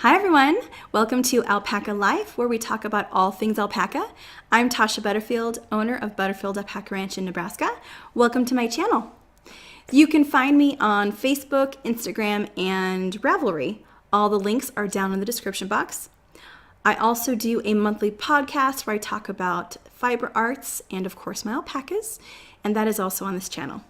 Hi everyone, welcome to Alpaca Life, where we talk about all things alpaca. I'm Tashia Butterfield, owner of Butterfield Alpaca Ranch in Nebraska. Welcome to my channel. You can find me on Facebook, Instagram, and RAVELRY. All the links are down in the description box. I also do a monthly podcast where I talk about fiber arts and of course my alpacas, and that is also on this channel.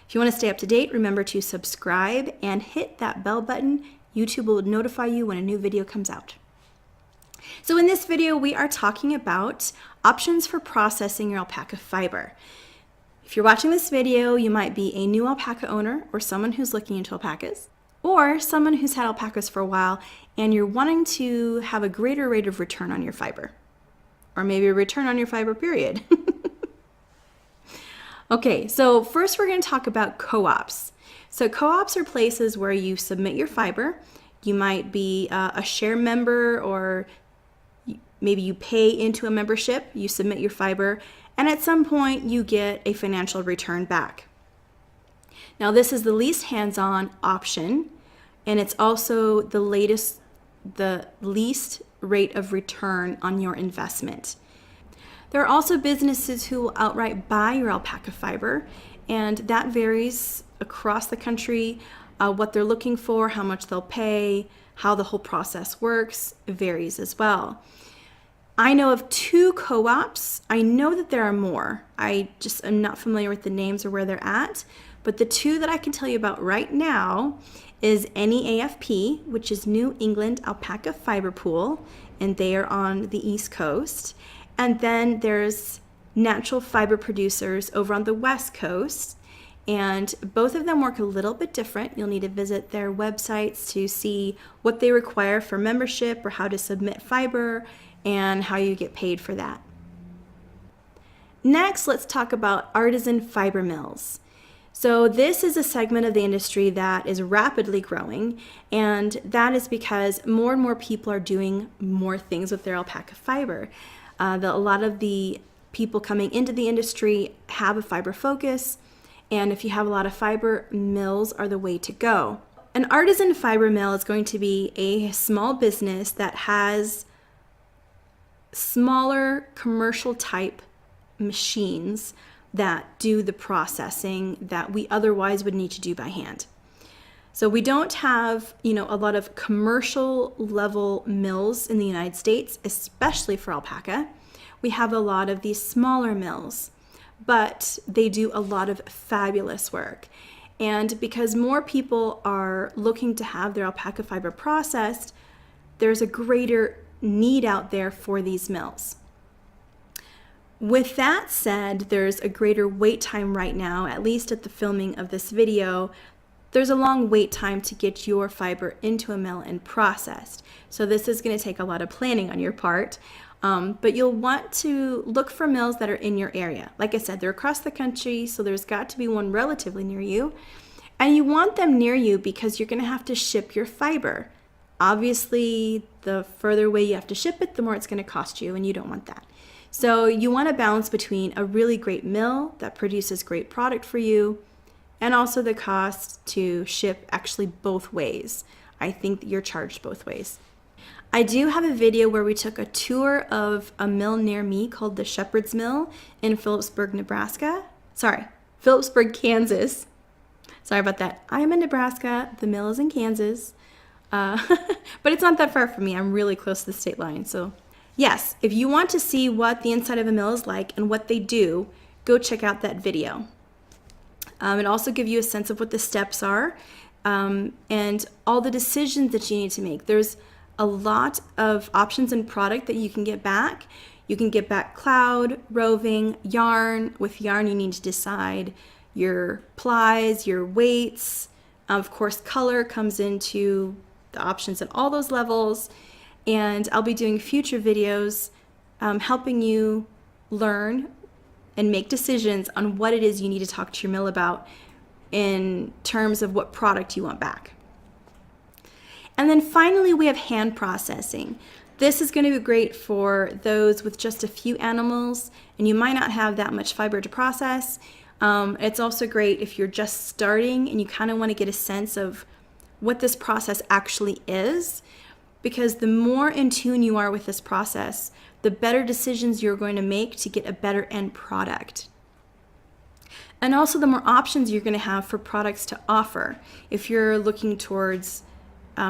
If you want to stay up to date, remember to subscribe and hit that bell button. YouTube will notify you when a new video comes out. So in this video, we are talking about options for processing your alpaca fiber. If you're watching this video, you might be a new alpaca owner or someone who's looking into alpacas, or someone who's had alpacas for a while and you're wanting to have a greater rate of return on your fiber, or maybe a return on your fiber period. Okay, so first we're going to talk about co-ops. So co-ops are places where you submit your fiber. You might be a share member, or maybe you pay into a membership, you submit your fiber, and at some point you get a financial return back. Now this is the least hands-on option, and it's also the least rate of return on your investment. There are also businesses who will outright buy your alpaca fiber, and that varies across the country. What they're looking for, how much they'll pay, how the whole process works varies as well. I know of 2 co-ops. I know that there are more. I just am not familiar with the names or where they're at, but the 2 that I can tell you about right now is NEAFP, which is New England Alpaca Fiber Pool, and they are on the East Coast. And then there's Natural Fiber Producers over on the West Coast, and both of them work a little bit different. You'll need to visit their websites to see what they require for membership or how to submit fiber and how you get paid for that. Next, let's talk about artisan fiber mills. So this is a segment of the industry that is rapidly growing, and that is because more and more people are doing more things with their alpaca fiber. A lot of the people coming into the industry have a fiber focus, and if you have a lot of fiber, mills are the way to go. An artisan fiber mill is going to be a small business that has smaller commercial type machines that do the processing that we otherwise would need to do by hand. So we don't have, a lot of commercial level mills in the United States, especially for alpaca. We have a lot of these smaller mills, but they do a lot of fabulous work. And because more people are looking to have their alpaca fiber processed, there's a greater need out there for these mills. With that said, there's a greater wait time right now, at least at the filming of this video. There's a long wait time to get your fiber into a mill and processed. So this is going to take a lot of planning on your part. But you'll want to look for mills that are in your area. Like I said, they're across the country, so there's got to be one relatively near you. And you want them near you because you're going to have to ship your fiber. Obviously, the further away you have to ship it, the more it's going to cost you, and you don't want that. So you want to balance between a really great mill that produces great product for you and also the cost to ship actually both ways. I think that you're charged both ways. I do have a video where we took a tour of a mill near me called the Shepherd's Mill in Phillipsburg, Kansas. Sorry about that. I'm in Nebraska. The mill is in Kansas. But it's not that far from me. I'm really close to the state line. So yes, if you want to see what the inside of a mill is like and what they do, go check out that video. It also gives you a sense of what the steps are and all the decisions that you need to make. There's a lot of options in product that you can get back. You can get back cloud, roving, yarn. With yarn, you need to decide your plies, your weights. Of course, color comes into the options at all those levels. And I'll be doing future videos helping you learn and make decisions on what it is you need to talk to your mill about in terms of what product you want back. And then finally, we have hand processing. This is going to be great for those with just a few animals and you might not have that much fiber to process. It's also great if you're just starting and you kind of want to get a sense of what this process actually is. because the more in tune you are with this process, the better decisions you're going to make to get a better end product. And also the more options you're going to have for products to offer. If you're looking towards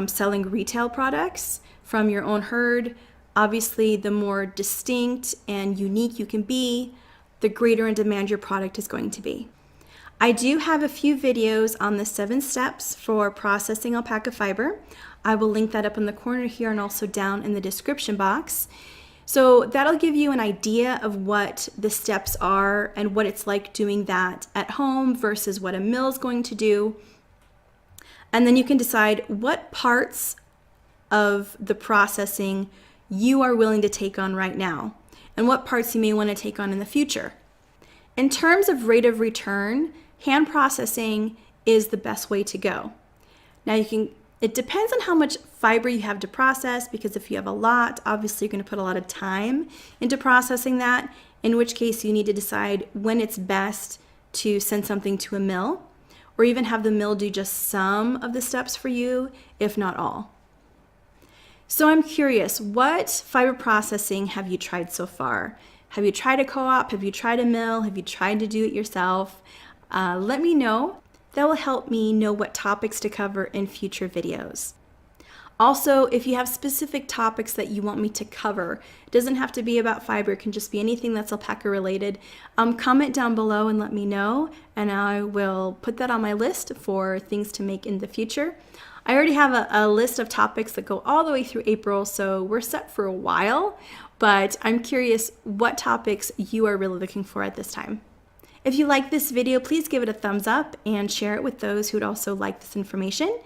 selling retail products from your own herd, obviously the more distinct and unique you can be, the greater in demand your product is going to be. I do have a few videos on the 7 steps for processing alpaca fiber. I will link that up in the corner here and also down in the description box. So that'll give you an idea of what the steps are and what it's like doing that at home versus what a mill is going to do. And then you can decide what parts of the processing you are willing to take on right now and what parts you may want to take on in the future. In terms of rate of return, hand processing is the best way to go. Now it depends on how much fiber you have to process, because if you have a lot, obviously you're going to put a lot of time into processing that, in which case you need to decide when it's best to send something to a mill, or even have the mill do just some of the steps for you, if not all. So I'm curious, what fiber processing have you tried so far? Have you tried a co-op? Have you tried a mill? Have you tried to do it yourself? Let me know. That will help me know what topics to cover in future videos. Also, if you have specific topics that you want me to cover, it doesn't have to be about fiber, it can just be anything that's alpaca related, comment down below and let me know, and I will put that on my list for things to make in the future. I already have a list of topics that go all the way through April, so we're set for a while, but I'm curious what topics you are really looking for at this time. If you like this video, please give it a thumbs up and share it with those who would also like this information.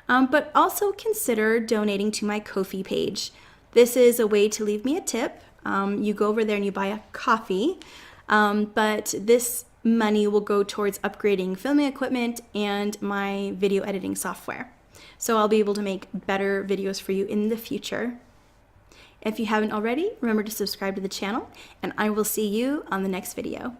But also consider donating to my Ko-fi page. This is a way to leave me a tip. You go over there and you buy a coffee, but this money will go towards upgrading filming equipment and my video editing software. So I'll be able to make better videos for you in the future. If you haven't already, remember to subscribe to the channel, and I will see you on the next video.